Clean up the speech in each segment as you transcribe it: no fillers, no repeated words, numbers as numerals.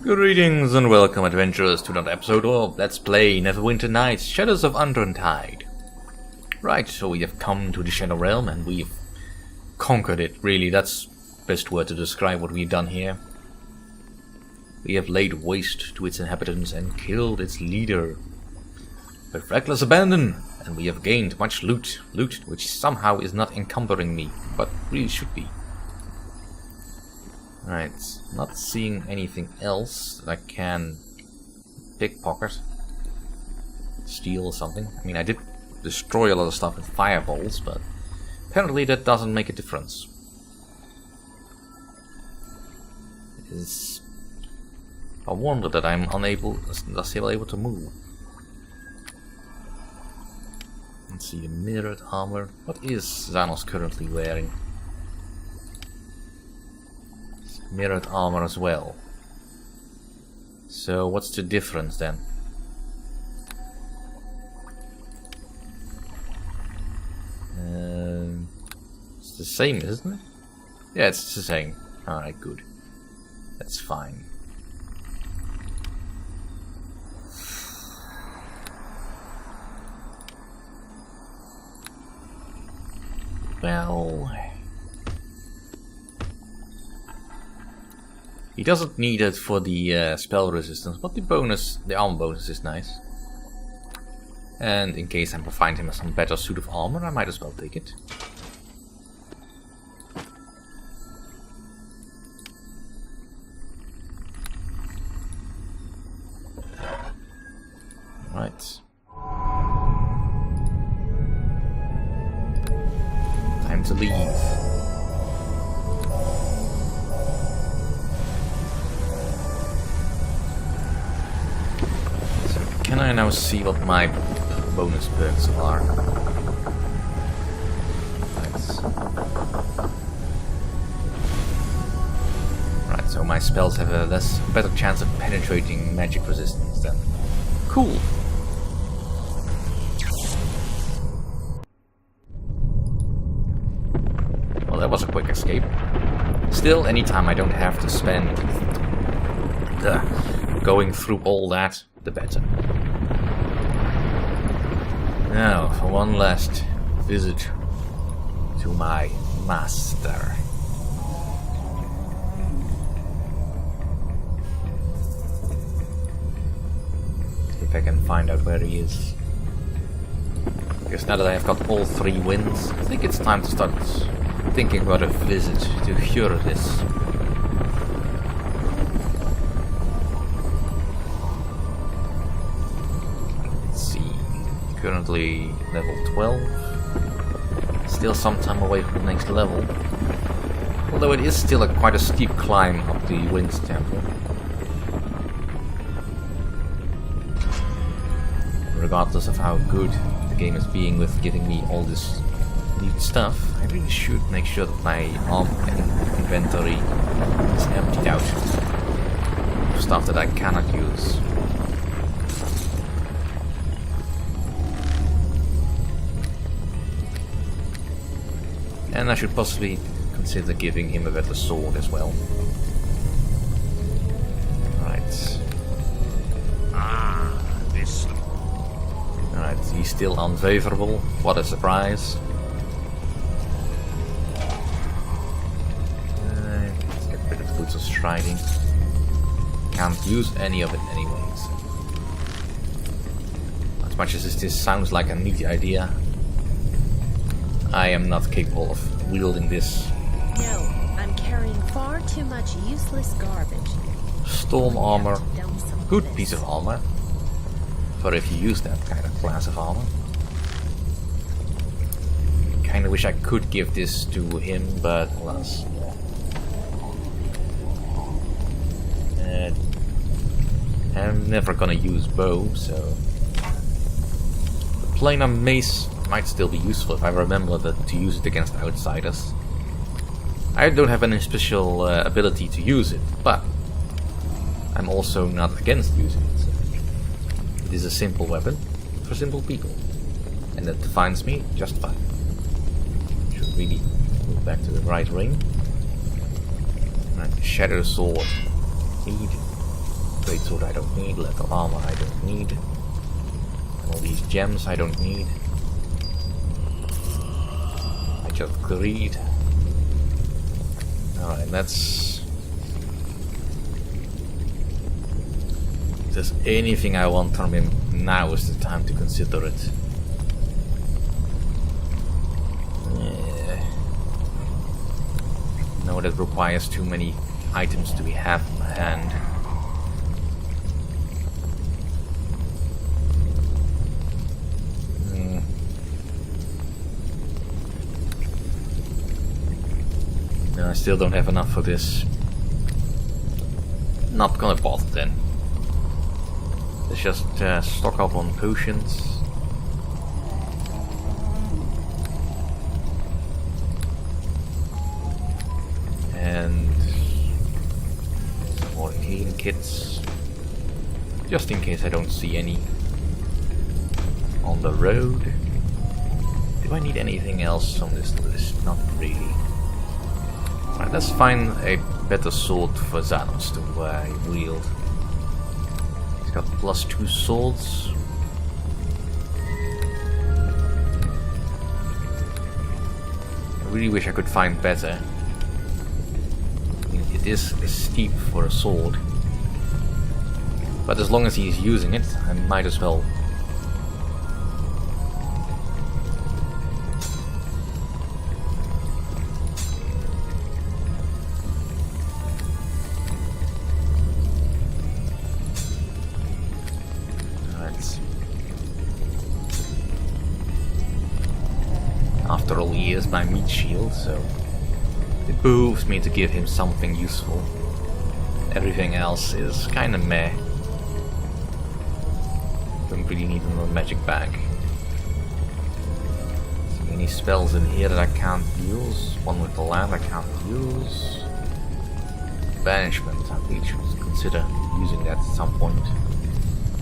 Greetings and welcome adventurers to another episode of Let's Play Neverwinter Nights, Shadows of Undrentide. Right, so we have come to the Shadow Realm and we've conquered it, really, that's the best word to describe what we've done here. We have laid waste to its inhabitants and killed its leader with reckless abandon, and we have gained much loot which somehow is not encumbering me, but really should be. Right, not seeing anything else that I can pickpocket, steal or something. I mean, I did destroy a lot of stuff with fireballs, but apparently that doesn't make a difference. It's a wonder that I'm still able to move. Let's see, the mirrored armor. What is Zanos currently wearing? Mirrored armor as well. So what's the difference then? It's the same, isn't it? Yeah, it's the same. Alright, good. That's fine. Well, he doesn't need it for the spell resistance, but the armor bonus is nice. And in case I can find him some better suit of armor, I might as well take it. Right. Time to leave. Can I now see what my bonus perks are? Right, so my spells have a better chance of penetrating magic resistance then. Cool. Well, that was a quick escape. Still, anytime I don't have to spend going through all that, the better. Now, for one last visit to my master. See if I can find out where he is. Because now that I have got all 3 wins, I think it's time to start thinking about a visit to Hurlis. Currently level 12. Still some time away from the next level. Although it is still quite a steep climb up the Wind Temple. Regardless of how good the game is being with giving me all this neat stuff, I really should make sure that my inventory is emptied out of stuff that I cannot use. And I should possibly consider giving him a better sword as well. Right. This. Alright, he's still unfavorable. What a surprise. Let's get rid of the Boots of Striding. Can't use any of it anyways. As much as this sounds like a neat idea, I am not capable of wielding this. No, I'm carrying far too much useless garbage. Storm armor, good piece of armor, for if you use that kind of class of armor. Kinda wish I could give this to him, but alas. I'm never gonna use bow, so the planar mace might still be useful if I remember to use it against outsiders. I don't have any special ability to use it, but I'm also not against using it. So it is a simple weapon for simple people, and that defines me just fine. Should really move back to the right ring. Right, Shadow Sword. Need Greatsword I don't need, leather armor I don't need. All these gems I don't need. I just greed. Alright, let's... If there's anything I want from him, now is the time to consider it. No, that requires too many items to be have in hand. No, I still don't have enough for this. Not gonna bother then. Let's just stock up on potions. And some more healing kits. Just in case I don't see any on the road. Do I need anything else on this list? Not really. Alright, let's find a better sword for Xanos to wield. He's got +2 swords. I really wish I could find better. I mean, it is steep for a sword. But as long as he's using it, I might as well. After all, he is my meat shield, so it behooves me to give him something useful. Everything else is kinda meh. Don't really need another magic bag. See any spells in here that I can't use? One with the land I can't use. Banishment, I really should consider using that at some point.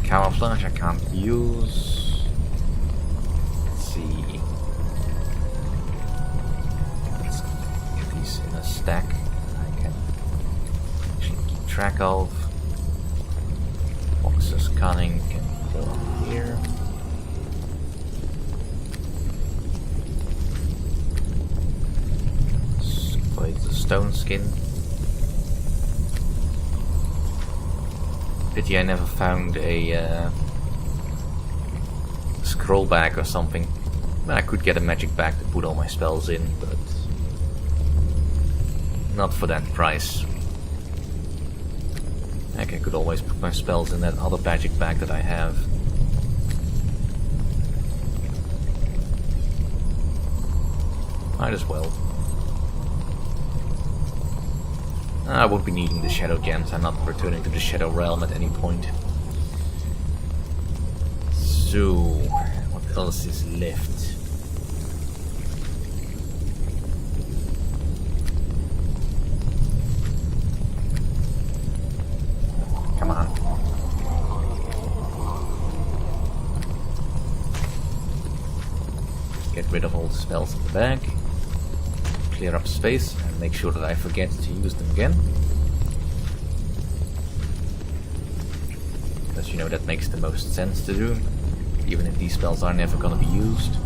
Camouflage I can't use. Let's see. Let's get these in a stack I can actually keep track of. Boxes cunning can go up here. It's the stone skin. Pity I never found a scroll bag or something. I could get a magic bag to put all my spells in, but not for that price. Heck, I could always put my spells in that other magic bag that I have. Might as well. I won't be needing the Shadow Gems. I'm not returning to the Shadow Realm at any point. So, what else is left? Come on. Get rid of all the spells in the bag. Clear up space and make sure that I forget to use them again. Because you know that makes the most sense to do, even if these spells are never gonna be used.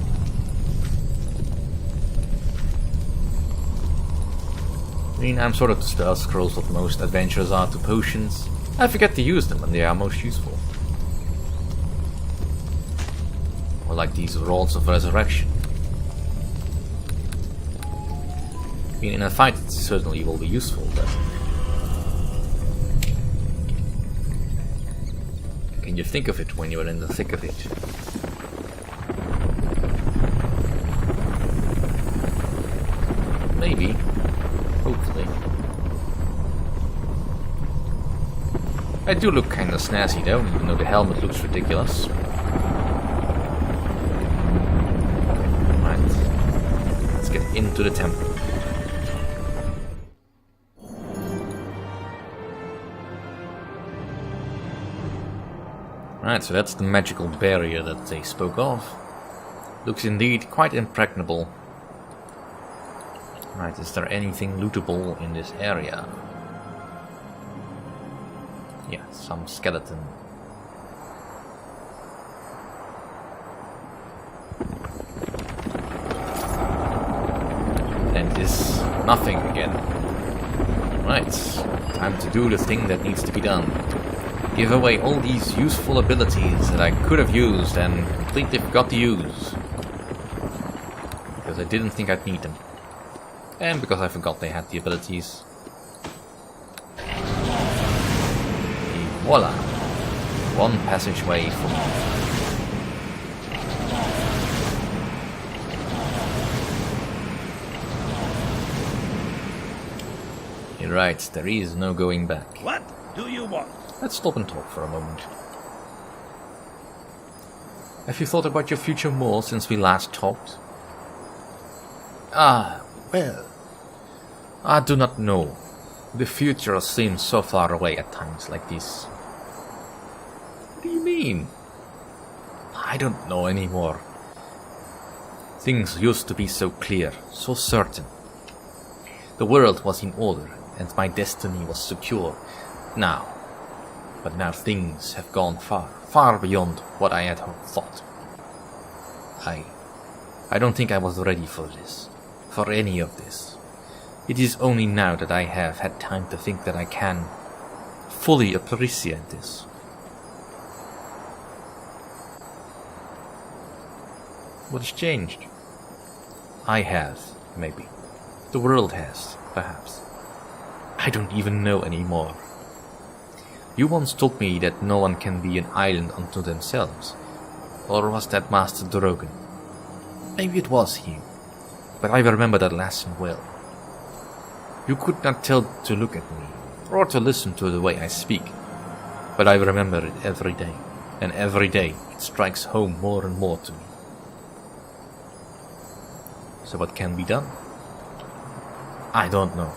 I mean, I'm sort of the spell scrolls what most adventurers are to potions. I forget to use them when they are most useful. Or like these Rods of Resurrection. I mean, in a fight it certainly will be useful, but can you think of it when you're in the thick of it? Maybe. Hopefully. I do look kinda snazzy though, even though the helmet looks ridiculous. Right. Let's get into the temple. Right, so that's the magical barrier that they spoke of. Looks indeed quite impregnable. Right, is there anything lootable in this area? Yeah, some skeleton. And it is nothing again. Right, time to do the thing that needs to be done. Give away all these useful abilities that I could have used and completely forgot to use. Because I didn't think I'd need them. And because I forgot they had the abilities. And voila! One passageway for me. You're right, there is no going back. What do you want? Let's stop and talk for a moment. Have you thought about your future more since we last talked? Well, I do not know. The future seems so far away at times like this. What do you mean? I don't know anymore. Things used to be so clear, so certain. The world was in order, and my destiny was secure. But now things have gone far beyond what I had thought. I don't think I was ready for this, for any of this. It is only now that I have had time to think that I can fully appreciate this. What has changed? I have, maybe. The world has, perhaps. I don't even know anymore. You once told me that no one can be an island unto themselves. Or was that Master Draok? Maybe it was him. But I remember that lesson well. You could not tell to look at me, or to listen to the way I speak. But I remember it every day, and every day it strikes home more and more to me. So what can be done? I don't know.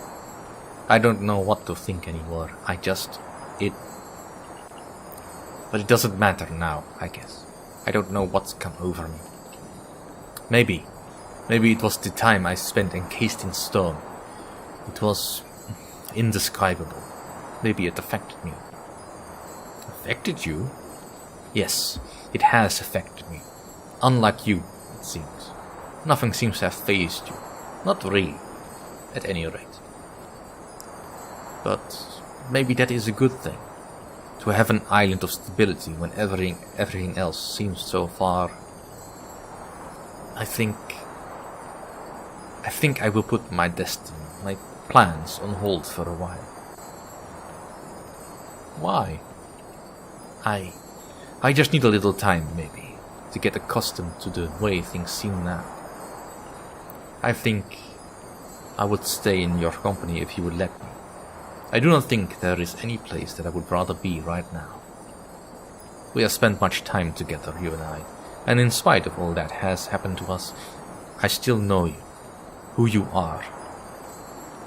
I don't know what to think anymore. But it doesn't matter now, I guess. I don't know what's come over me. Maybe it was the time I spent encased in stone. It was indescribable. Maybe it affected me. Affected you? Yes, it has affected me. Unlike you, it seems. Nothing seems to have fazed you. Not really, at any rate. But maybe that is a good thing. To have an island of stability when everything else seems so far. I think I will put my destiny, my plans on hold for a while. Why? I just need a little time, maybe, to get accustomed to the way things seem now. I think I would stay in your company if you would let me. I do not think there is any place that I would rather be right now. We have spent much time together, you and I, and in spite of all that has happened to us, I still know you, who you are.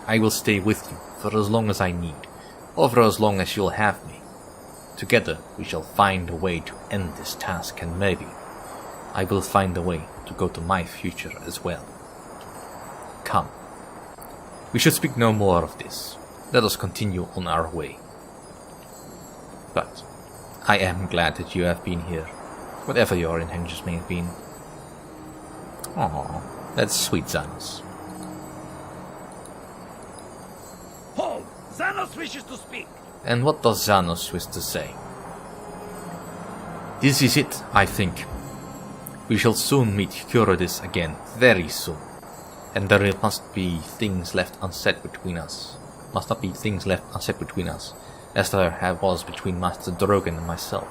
I will stay with you for as long as I need, or for as long as you'll have me. Together we shall find a way to end this task, and maybe I will find a way to go to my future as well. Come. We should speak no more of this. Let us continue on our way. But I am glad that you have been here, whatever your intentions may have been. Aww, that's sweet, Xanos. Hold! Xanos wishes to speak! And what does Xanos wish to say? This is it, I think. We shall soon meet Curodis again, very soon. And there must be things left unsaid between us. Must not be things left unsaid between us, as there was between Master Draok and myself.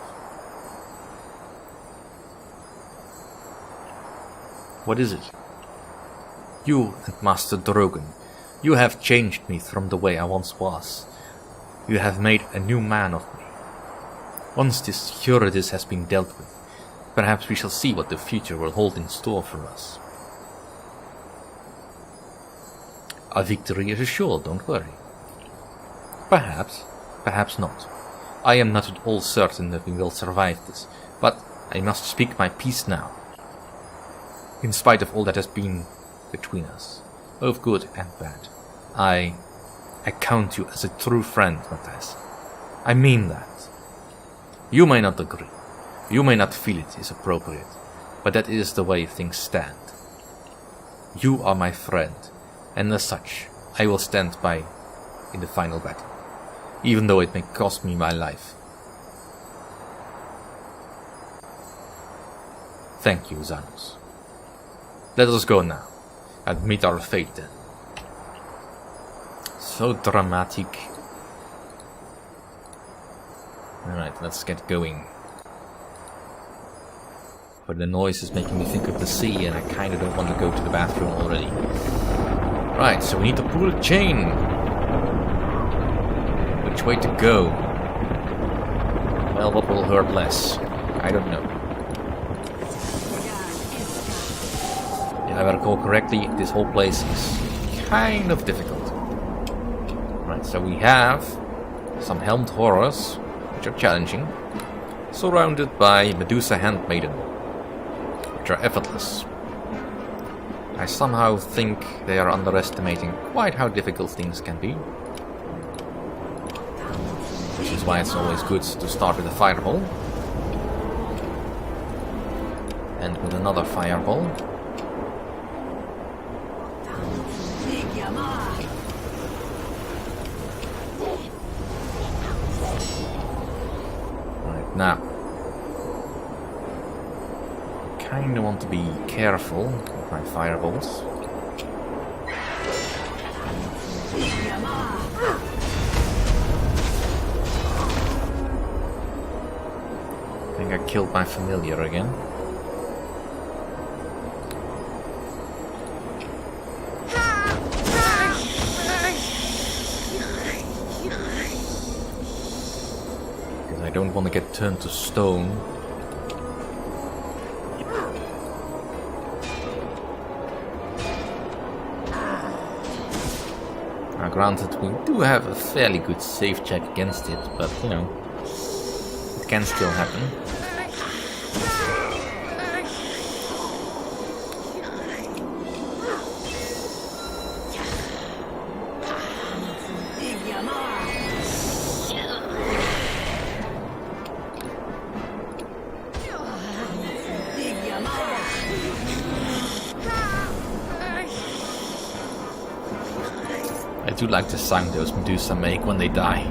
What is it? You and Master Draok, you have changed me from the way I once was. You have made a new man of me. Once this Curodis has been dealt with, perhaps we shall see what the future will hold in store for us. A victory is assured, don't worry. Perhaps, perhaps not. I am not at all certain that we will survive this, but I must speak my piece now. In spite of all that has been between us, both good and bad, I count you as a true friend, Mathijssa. I mean that. You may not agree. You may not feel it is appropriate. But that is the way things stand. You are my friend. And as such, I will stand by in the final battle. Even though it may cost me my life. Thank you, Xanos. Let us go now. And meet our fate then. So dramatic. Alright, let's get going. But the noise is making me think of the sea, and I kinda don't want to go to the bathroom already. Right, so we need to pull a chain. Which way to go? Well, what will hurt less? I don't know. If I recall correctly, this whole place is kind of difficult. Right, so we have some helmed horrors, which are challenging, surrounded by Medusa Handmaiden, which are effortless. I somehow think they are underestimating quite how difficult things can be. Which is why it's always good to start with a fireball. And with another fireball. Right, now. Kinda want to be careful with my fireballs. I think I killed my familiar again. Because I don't want to get turned to stone. Now granted, we do have a fairly good save check against it, but you know, it can still happen. I do like the sound those Medusa make when they die.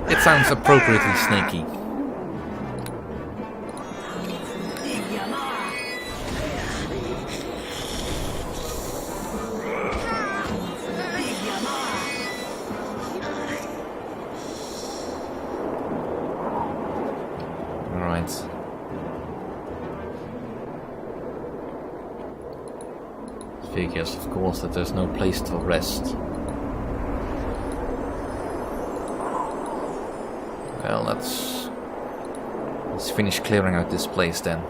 It sounds appropriately snaky. Alright. Figures, of course, that there's no place to rest. Well, let's finish clearing out this place then.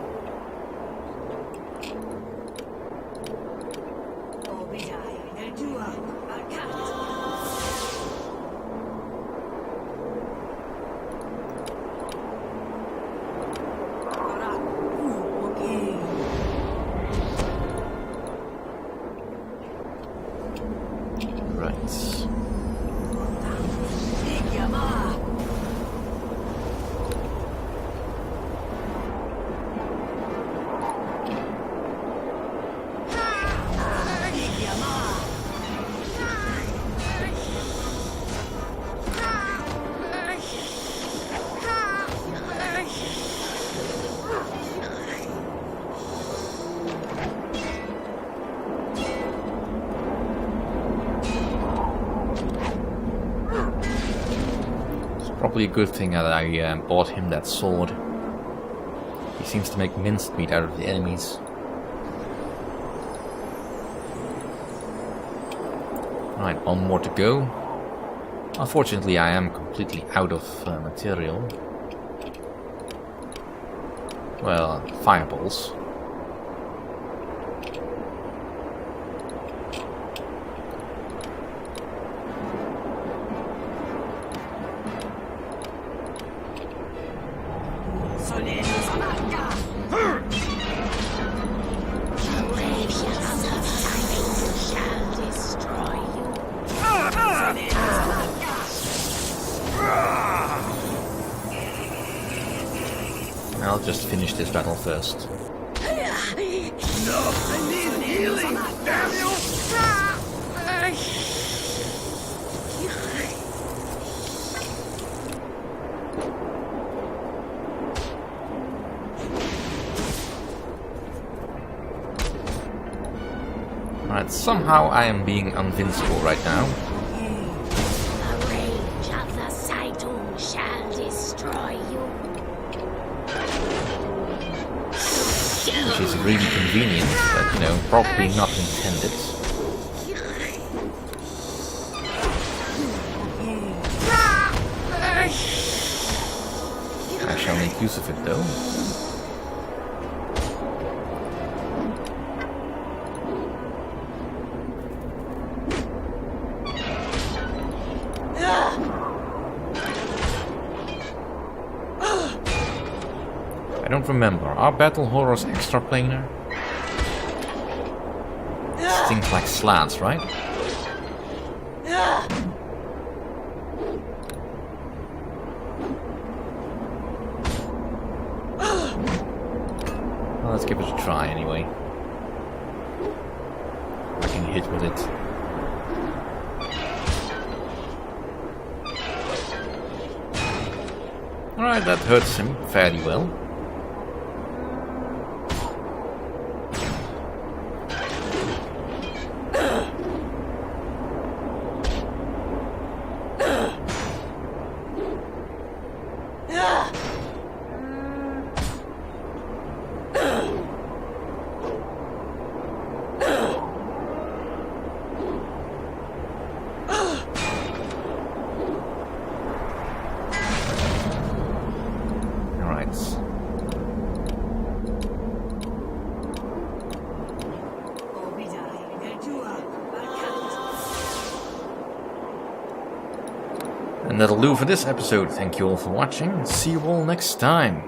Probably a good thing that I bought him that sword. He seems to make mincemeat out of the enemies. Right, one more to go. Unfortunately, I am completely out of material. Well, fireballs. I'll just finish this battle first. No, I need healing! Damn you! Alright, somehow I am being invincible right now. The rage of the Saitun shall destroy you. Which is really convenient, but you know, probably not intended. I shall make use of it though. I don't remember. Are battle horrors extra planar? Things like slants, right? Well, let's give it a try anyway. I can hit with it. Alright, that hurts him fairly well. And that'll do for this episode. Thank you all for watching. See you all next time.